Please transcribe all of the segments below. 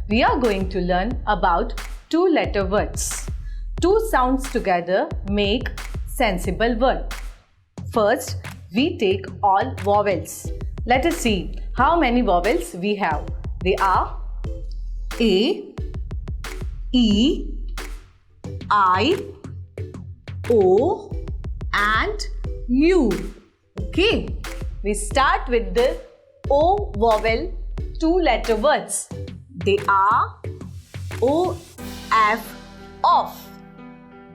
we are going to learn about two-letter words. Two sounds together make sensible word. First, we take all vowels. Let us see how many vowels we have. They are A, E, I, O and U. Okay, we start with the O vowel two-letter words. They are O, F, off.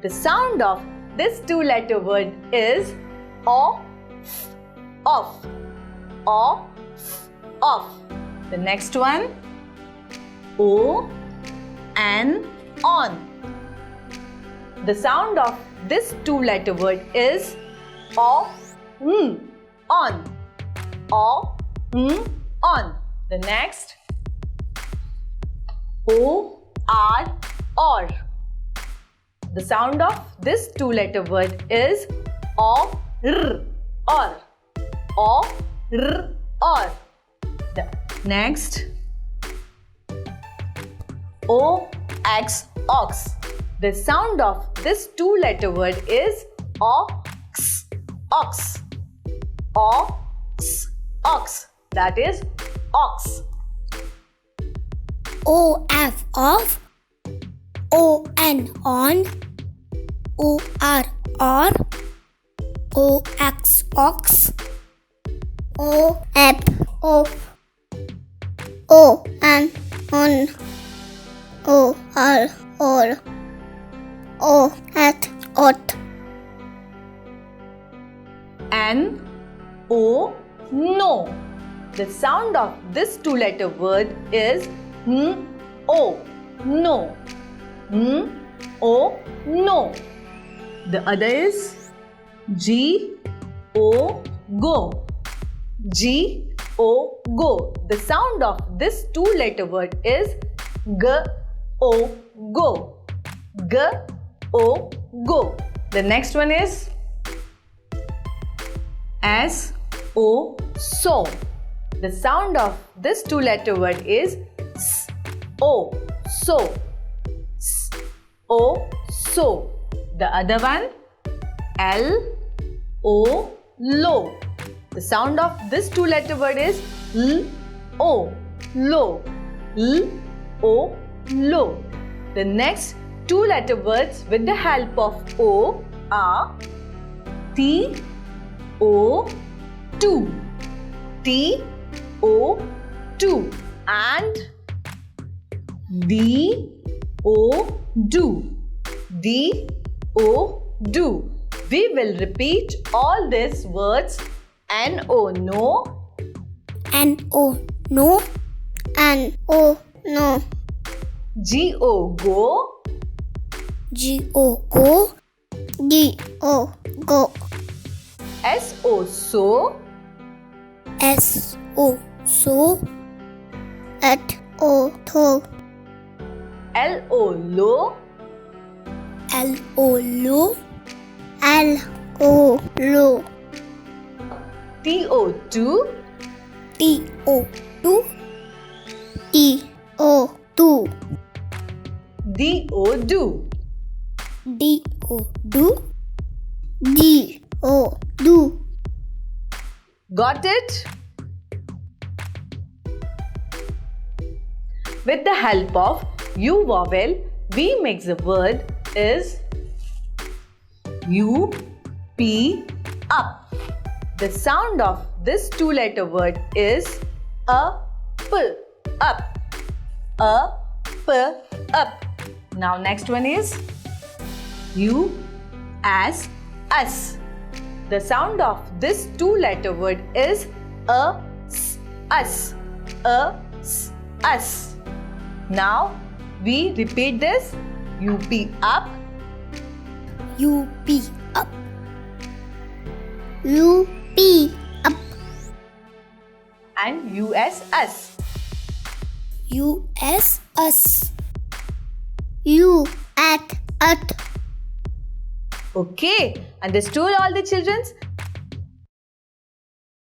The sound of this two-letter word is O, F, off. O, F, off. The next one, O, N, on. The sound of this two-letter word is O, N, on. O, N, on. The next, O, R, or. The sound of this two-letter word is O, R, or. O, R, or. The next, O, X, ox. The sound of this two-letter word is ox, ox. Ox, ox. That is ox. O, F, off. O, N, on. O, R, or. O, X, ox. O, F, off. O, N, on. O, R, or. O, at, ot. N, O, no. The sound of this two-letter word is N, O, no. N, O, no. The other is G, O, go. G, O, go. The sound of this two-letter word is G, O, go. G, O, go. The next one is S, O, so. The sound of this two-letter word is S, O, so. S, O, so. The other one, L, O, low. The sound of this two-letter word is L, O, low. L, O, low. The next two-letter words with the help of O are T, O, 2. T, O, 2 and D, O, do. D, O, do. We will repeat all these words. N, O, no. N, O, no. N, O, no. G, O, go. G, O, go. G, O, go. S, O, so. S, O, so. At, O, to. L, O, low. L, O, low. L, O, low. T, O, 2. T, O, 2. T, O, 2. D, O, do. D, O, do. D, O, do. Got it? With the help of U vowel, we make the word is U, P, up. The sound of this two-letter word is a, p, up. A, p, up. Now next one is U, as, us. The sound of this two-letter word is a, s, us. A, s, us. Now we repeat this. U, P, up. U, P, up. U, P, up. And U, S, us. U, S, us. U, at. Okay, understood all the children?